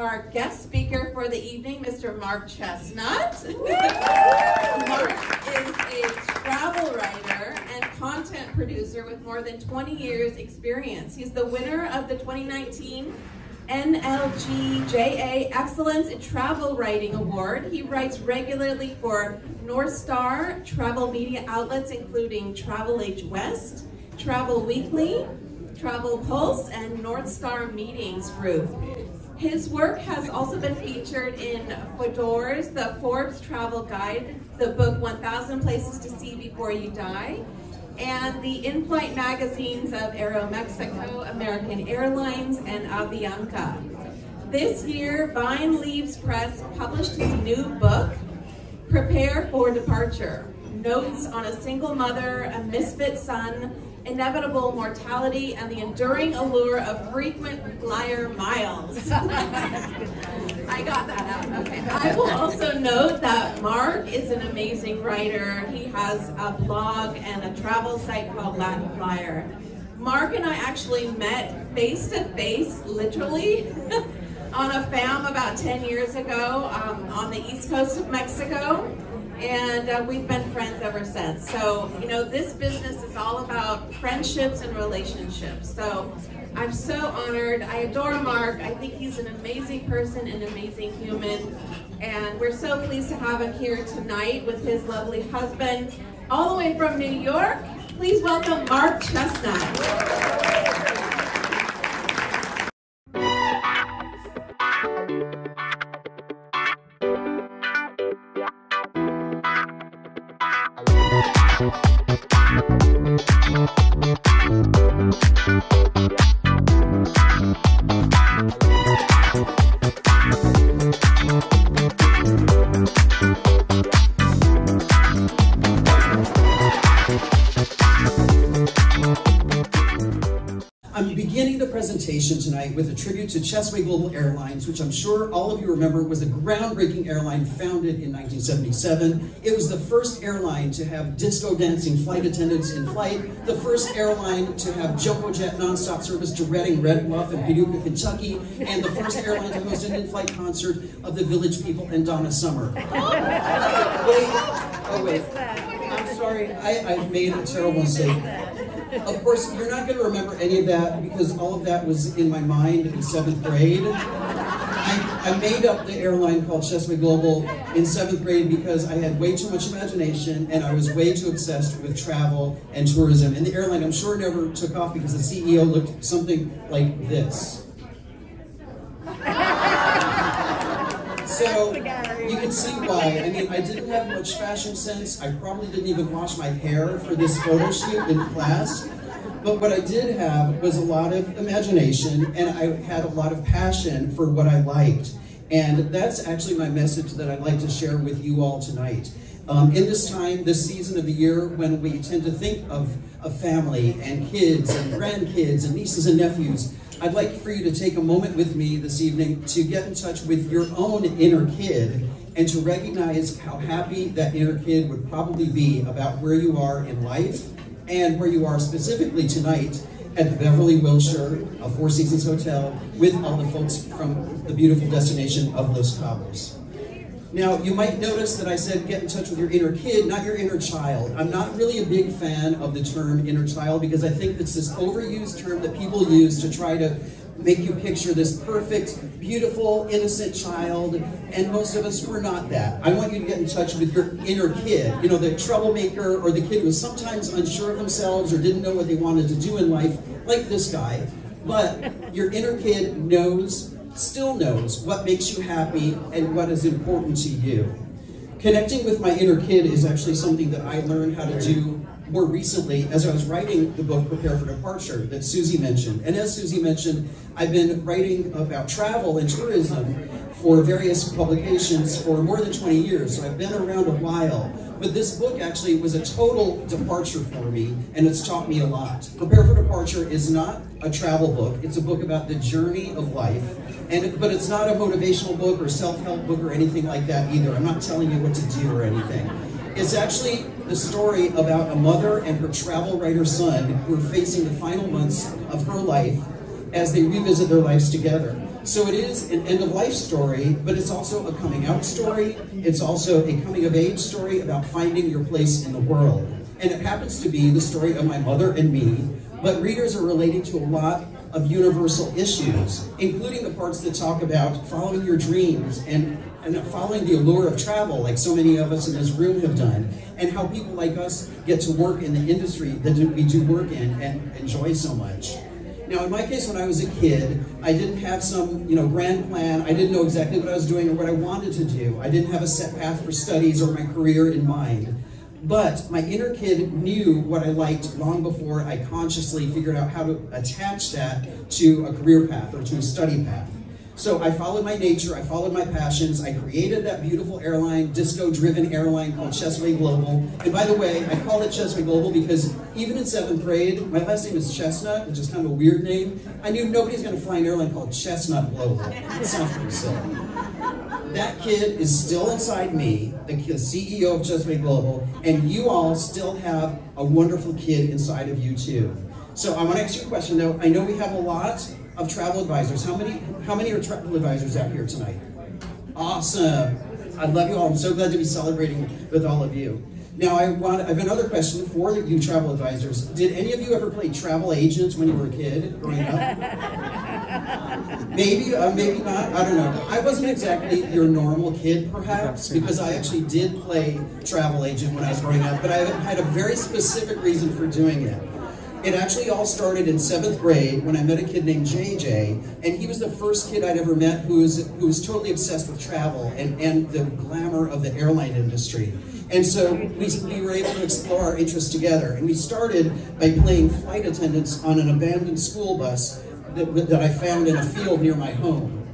our guest speaker for the evening, Mr. Mark Chestnut. Mark is a travel writer and content producer with more than 20 years experience. He's the winner of the 2019 NLGJA Excellence in Travel Writing Award. He writes regularly for North Star travel media outlets, including Travel Age West, Travel Weekly, Travel Pulse, and North Star Meetings Group. His work has also been featured in Fodor's The Forbes Travel Guide, the book 1,000 Places to See Before You Die, and the in-flight magazines of Aeromexico, American Airlines, and Avianca. This year, Vine Leaves Press published his new book, Prepare for Departure: Notes on a Single Mother, a Misfit Son, Inevitable Mortality, and the Enduring Allure of Frequent Flyer Miles. I got that out, okay. I will also note that Mark is an amazing writer. He has a blog and a travel site called Latin Flyer. Mark and I actually met face-to-face, literally, on a FAM about 10 years ago on the east coast of Mexico. And we've been friends ever since. So, you know, this business is all about friendships and relationships. So I'm so honored. I adore Mark. I think he's an amazing person, an amazing human. And we're so pleased to have him here tonight with his lovely husband, all the way from New York. Please welcome Mark Chestnut. I'm beginning the presentation tonight with a tribute to Chessway Global Airlines, which I'm sure all of you remember was a groundbreaking airline founded in 1977. It was the first airline to have disco dancing flight attendants in flight, the first airline to have Jumbo Jet nonstop service to Reading, Red Bluff, and Paducah, Kentucky, and the first airline to host an in-flight concert of the Village People and Donna Summer. Wait, I'm sorry, I made a terrible mistake. Of course, you're not going to remember any of that because all of that was in my mind in 7th grade. I made up the airline called Chessway Global in 7th grade because I had way too much imagination and I was way too obsessed with travel and tourism. And the airline, I'm sure, never took off because the CEO looked something like this. So you can see why. I mean, I didn't have much fashion sense. I probably didn't even wash my hair for this photo shoot in class. But what I did have was a lot of imagination, and I had a lot of passion for what I liked. And that's actually my message that I'd like to share with you all tonight. In this time, this season of the year, when we tend to think of family and kids and grandkids and nieces and nephews, I'd like for you to take a moment with me this evening to get in touch with your own inner kid and to recognize how happy that inner kid would probably be about where you are in life and where you are specifically tonight at the Beverly Wilshire, a Four Seasons Hotel, with all the folks from the beautiful destination of Los Cabos. Now, you might notice that I said get in touch with your inner kid, not your inner child. I'm not really a big fan of the term inner child because I think it's this overused term that people use to try to make you picture this perfect, beautiful, innocent child, and most of us were not that. I want you to get in touch with your inner kid, you know, the troublemaker or the kid who was sometimes unsure of themselves or didn't know what they wanted to do in life, like this guy. But your inner kid still knows what makes you happy and what is important to you. Connecting with my inner kid is actually something that I learned how to do more recently as I was writing the book Prepare for Departure that Susie mentioned. And as Susie mentioned, I've been writing about travel and tourism for various publications for more than 20 years, so I've been around a while. But this book actually was a total departure for me, and it's taught me a lot. Prepare for Departure is not a travel book. It's a book about the journey of life, but it's not a motivational book or self-help book or anything like that either. I'm not telling you what to do or anything. It's actually the story about a mother and her travel writer son who are facing the final months of her life as they revisit their lives together. So it is an end-of-life story, but it's also a coming-out story. It's also a coming-of-age story about finding your place in the world. And it happens to be the story of my mother and me, but readers are relating to a lot of universal issues, including the parts that talk about following your dreams and following the allure of travel, like so many of us in this room have done, and how people like us get to work in the industry that we do work in and enjoy so much. Now, in my case, when I was a kid, I didn't have some, grand plan. I didn't know exactly what I was doing or what I wanted to do. I didn't have a set path for studies or my career in mind. But my inner kid knew what I liked long before I consciously figured out how to attach that to a career path or to a study path. So I followed my nature, I followed my passions, I created that beautiful airline, disco-driven airline called Chessway Global. And by the way, I called it Chessway Global because even in 7th grade, my last name is Chestnut, which is kind of a weird name. I knew nobody's gonna fly an airline called Chestnut Global. It sounds pretty silly. That kid is still inside me, the CEO of Chessway Global, and you all still have a wonderful kid inside of you too. So I want to ask you a question though. I know we have a lot of travel advisors. How many are travel advisors out here tonight? Awesome. I love you all. I'm so glad to be celebrating with all of you. Now I have another question for you travel advisors. Did any of you ever play travel agents when you were a kid growing up? Maybe, maybe not, I don't know. I wasn't exactly your normal kid, perhaps, because I actually did play travel agent when I was growing up, but I had a very specific reason for doing it. It actually all started in 7th grade when I met a kid named JJ, and he was the first kid I'd ever met who was totally obsessed with travel and the glamour of the airline industry. And so we were able to explore our interests together, and we started by playing flight attendants on an abandoned school bus that I found in a field near my home.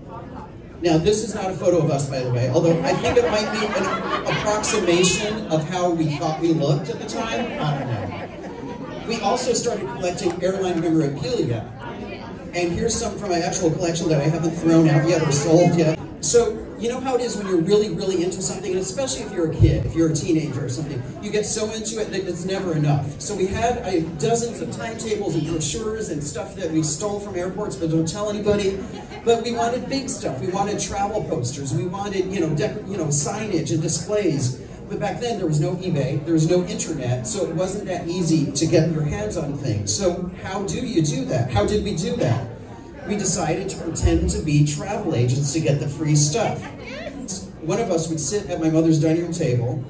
Now, this is not a photo of us, by the way, although I think it might be an approximation of how we thought we looked at the time. I don't know. We also started collecting airline memorabilia. And here's some from my actual collection that I haven't thrown out yet or sold yet. So, you know how it is when you're really, really into something, and especially if you're a kid, if you're a teenager or something, you get so into it that it's never enough. So we had dozens of timetables and brochures and stuff that we stole from airports, but don't tell anybody. But we wanted big stuff. We wanted travel posters. We wanted, signage and displays. But back then there was no eBay, there was no internet, so it wasn't that easy to get your hands on things. So how do you do that? How did we do that? We decided to pretend to be travel agents to get the free stuff. One of us would sit at my mother's dining room table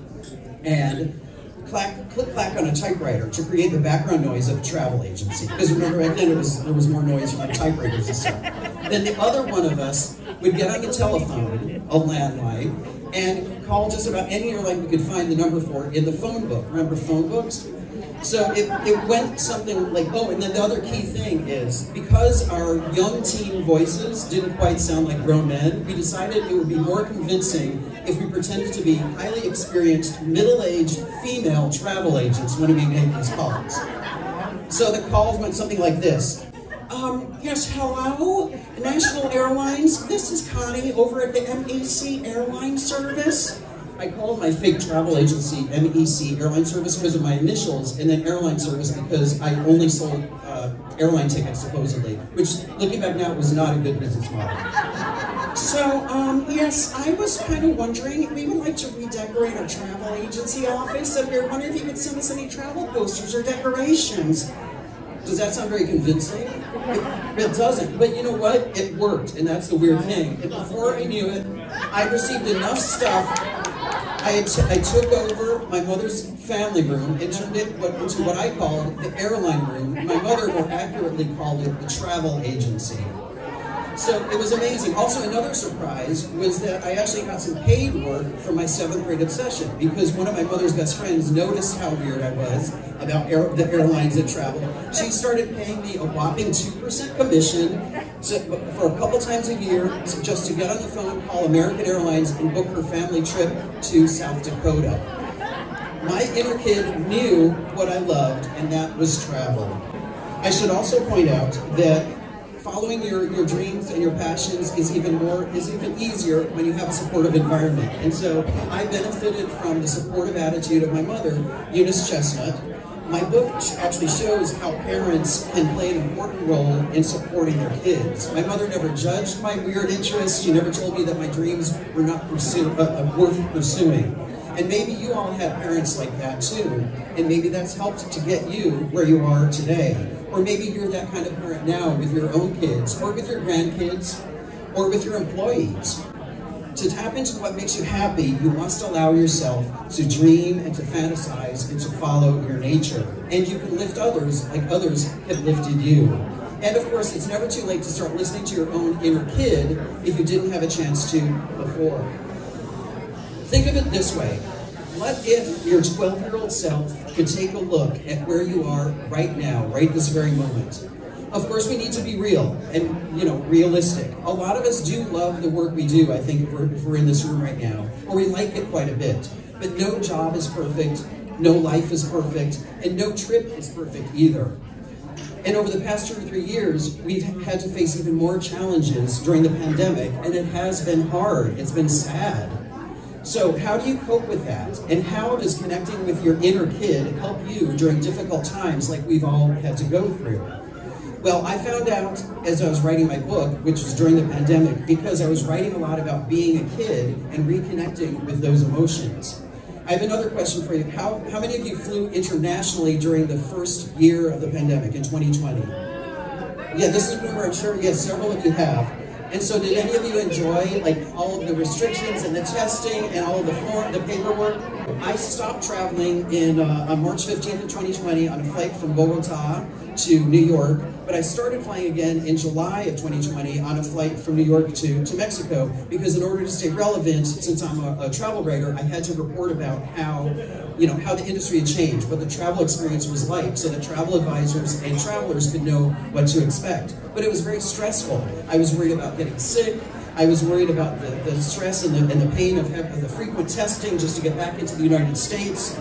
and click-clack on a typewriter to create the background noise of a travel agency. Because remember, back then there was more noise from the typewriters and stuff. Then the other one of us would get on the telephone, a landline, and call just about any airline we could find the number for in the phone book. Remember phone books? So it went something like, oh, and then the other key thing is, because our young teen voices didn't quite sound like grown men, we decided it would be more convincing if we pretended to be highly experienced, middle-aged female travel agents when we made these calls. So the calls went something like this. Yes, hello, National Airlines. This is Connie over at the MEC Airline Service. I called my fake travel agency MEC Airline Service because of my initials, and then Airline Service because I only sold airline tickets, supposedly, which, looking back now, was not a good business model. So, yes, I was kind of wondering, we would like to redecorate our travel agency office, so we were wondering if you could send us any travel posters or decorations. Does that sound very convincing? It doesn't, but you know what? It worked, and that's the weird thing. And before I knew it, I received enough stuff. I took over my mother's family room and turned it into what I called the airline room. My mother more accurately called it the travel agency. So it was amazing. Also, another surprise was that I actually got some paid work from my 7th grade obsession, because one of my mother's best friends noticed how weird I was about the airlines that travel. She started paying me a whopping 2% commission for a couple times a year just to get on the phone, call American Airlines, and book her family trip to South Dakota. My inner kid knew what I loved, and that was travel. I should also point out that following your dreams and your passions is even easier when you have a supportive environment. And so I benefited from the supportive attitude of my mother, Eunice Chestnut, My book actually shows how parents can play an important role in supporting their kids. My mother never judged my weird interests. She never told me that my dreams were not worth pursuing. And maybe you all had parents like that too, and maybe that's helped to get you where you are today. Or maybe you're that kind of parent now with your own kids, or with your grandkids, or with your employees. To tap into what makes you happy, you must allow yourself to dream and to fantasize and to follow your nature. And you can lift others like others have lifted you. And of course, it's never too late to start listening to your own inner kid if you didn't have a chance to before. Think of it this way. What if your 12-year-old self could take a look at where you are right now, right this very moment? Of course, we need to be real and, realistic. A lot of us do love the work we do, I think, if we're in this room right now, or we like it quite a bit. But no job is perfect, no life is perfect, and no trip is perfect either. And over the past 2 or 3 years, we've had to face even more challenges during the pandemic, and it has been hard, it's been sad. So how do you cope with that? And how does connecting with your inner kid help you during difficult times like we've all had to go through? Well, I found out as I was writing my book, which was during the pandemic, because I was writing a lot about being a kid and reconnecting with those emotions. I have another question for you. How many of you flew internationally during the first year of the pandemic in 2020? Yeah, this is a number I'm sure, yes, several of you have. And so did any of you enjoy all of the restrictions and the testing and all of the paperwork? I stopped traveling on March 15th of 2020 on a flight from Bogota to New York, but I started flying again in July of 2020 on a flight from New York to Mexico, because in order to stay relevant, since I'm a travel writer, I had to report about how the industry had changed, what the travel experience was like, so that travel advisors and travelers could know what to expect. But it was very stressful. I was worried about getting sick. I was worried about the stress and the pain of the frequent testing just to get back into the United States.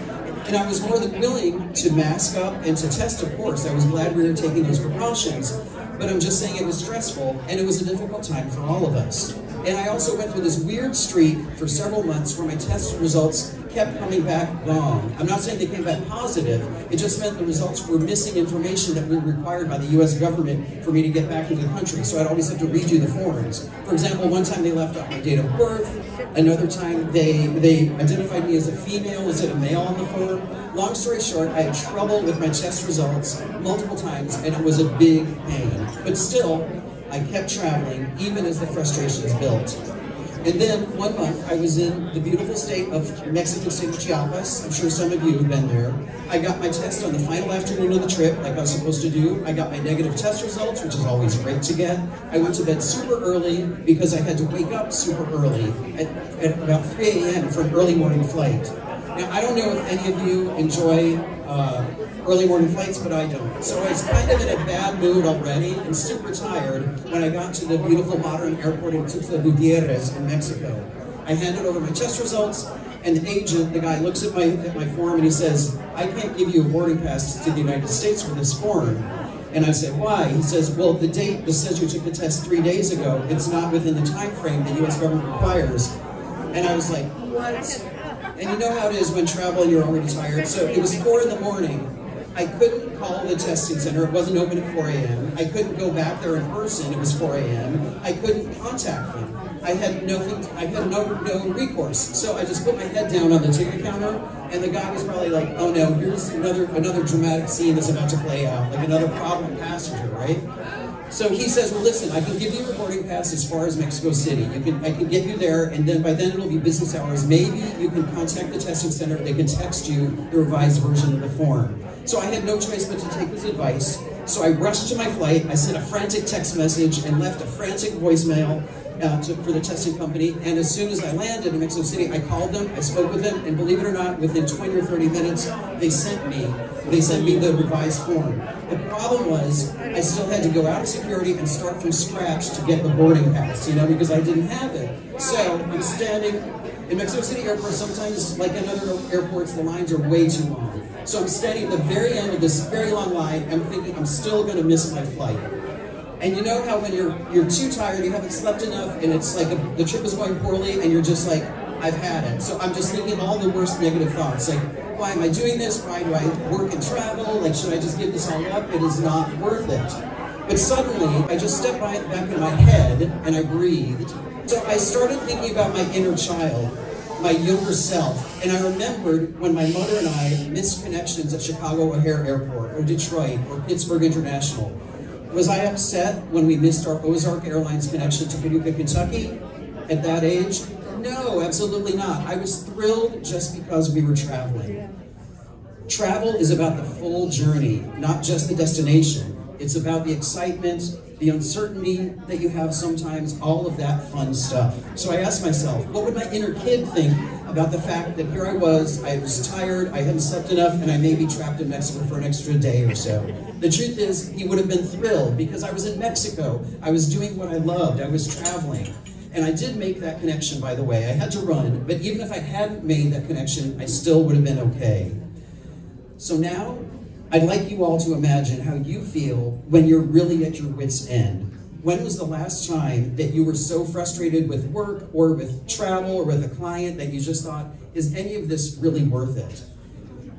And I was more than willing to mask up and to test, of course. I was glad we were taking those precautions. But I'm just saying it was stressful, and it was a difficult time for all of us. And I also went through this weird streak for several months where my test results kept coming back wrong. I'm not saying they came back positive, it just meant the results were missing information that were required by the US government for me to get back into the country, so I'd always have to redo the forms. For example, one time they left out my date of birth, another time they identified me as a female instead of male on the form. Long story short, I had trouble with my test results multiple times, and it was a big pain. But still, I kept traveling, even as the frustrations built. And then, one month, I was in the beautiful state of Mexican City, Chiapas. I'm sure some of you have been there. I got my test on the final afternoon of the trip, like I was supposed to do. I got my negative test results, which is always great to get. I went to bed super early because I had to wake up super early at about 3 a.m. for an early morning flight. Now, I don't know if any of you enjoy early morning flights, but I don't. So I was kind of in a bad mood already and super tired when I got to the beautiful modern airport in Tuxtla Gutierrez in Mexico. I handed over my test results, and the agent, the guy, looks at my form and he says, "I can't give you a boarding pass to the United States for this form." And I said, "Why?" He says, "Well, the date that says you took the test 3 days ago, it's not within the time frame the US government requires." And I was like, "What?" And you know how it is when traveling, you're already tired. So it was 4 in the morning. I couldn't call the testing center. It wasn't open at 4 a.m. I couldn't go back there in person. It was 4 a.m. I couldn't contact them. I had no recourse. So I just put my head down on the ticket counter, and the guy was probably like, "Oh no, here's another dramatic scene that's about to play out, like another problem passenger, right?" So he says, "Well, listen, I can give you a boarding pass as far as Mexico City. I can get you there, and then by then it'll be business hours. Maybe you can contact the testing center. They can text you the revised version of the form." So I had no choice but to take his advice. So I rushed to my flight. I sent a frantic text message and left a frantic voicemail for the testing company. And as soon as I landed in Mexico City, I called them, I spoke with them, and believe it or not, within 20 or 30 minutes, they sent me the revised form. The problem was, I still had to go out of security and start from scratch to get the boarding pass, because I didn't have it. So I'm standing in Mexico City Airport. Sometimes, like in other airports, the lines are way too long. So I'm standing at the very end of this very long line, and I'm thinking I'm still going to miss my flight. And you know how when you're too tired, you haven't slept enough, and it's like the trip is going poorly, and you're just like, I've had it. So I'm just thinking all the worst negative thoughts, like, why am I doing this? Why do I work and travel? Like, should I just give this all up? It is not worth it. But suddenly, I just stepped back in my head and I breathed. So I started thinking about my inner child, my younger self. And I remembered when my mother and I missed connections at Chicago O'Hare Airport or Detroit or Pittsburgh International. Was I upset when we missed our Ozark Airlines connection to Paducah, Kentucky at that age? No, absolutely not. I was thrilled just because we were traveling. Travel is about the full journey, not just the destination. It's about the excitement, the uncertainty that you have sometimes, all of that fun stuff. So I asked myself, what would my inner kid think about the fact that here I was tired, I hadn't slept enough, and I may be trapped in Mexico for an extra day or so. The truth is, he would have been thrilled because I was in Mexico. I was doing what I loved. I was traveling. And I did make that connection, by the way. I had to run, but even if I hadn't made that connection, I still would have been okay. So now, I'd like you all to imagine how you feel when you're really at your wit's end. When was the last time that you were so frustrated with work or with travel or with a client that you just thought, is any of this really worth it?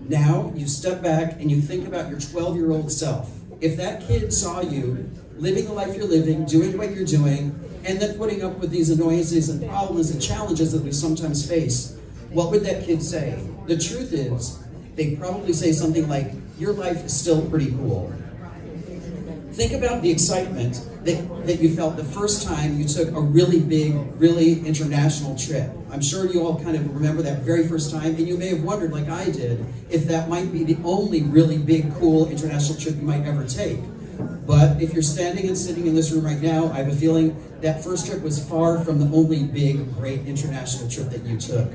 Now you step back and you think about your 12-year-old self. If that kid saw you living the life you're living, doing what you're doing, and then putting up with these annoyances and problems and challenges that we sometimes face, what would that kid say? The truth is, they'd probably say something like, your life is still pretty cool. Think about the excitement that you felt the first time you took a really big, really international trip. I'm sure you all kind of remember that very first time, and you may have wondered, like I did, if that might be the only really big, cool international trip you might ever take. But if you're standing and sitting in this room right now, I have a feeling that first trip was far from the only big, great international trip that you took.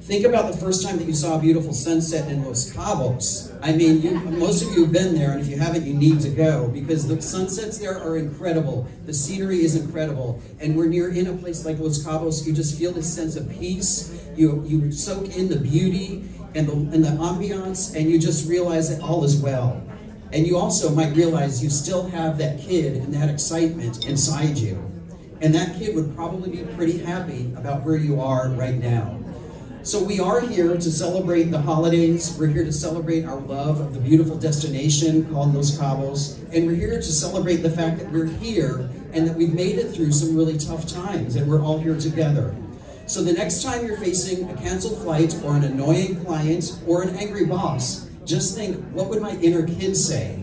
Think about the first time that you saw a beautiful sunset in Los Cabos. I mean, most of you have been there, and if you haven't, you need to go, because the sunsets there are incredible. The scenery is incredible. And when you're in a place like Los Cabos, you just feel this sense of peace. You soak in the beauty and the ambiance, and you just realize that all is well. And you also might realize you still have that kid and that excitement inside you. And that kid would probably be pretty happy about where you are right now. So we are here to celebrate the holidays. We're here to celebrate our love of the beautiful destination called Los Cabos. And we're here to celebrate the fact that we're here and that we've made it through some really tough times and we're all here together. So the next time you're facing a canceled flight or an annoying client or an angry boss, just think, what would my inner kid say?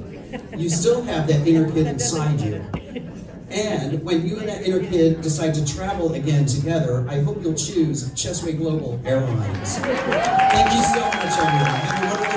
You still have that inner kid inside you. And when you and that inner kid decide to travel again together, I hope you'll choose Chessway Global Airlines. Thank you so much, everyone. Have a wonderful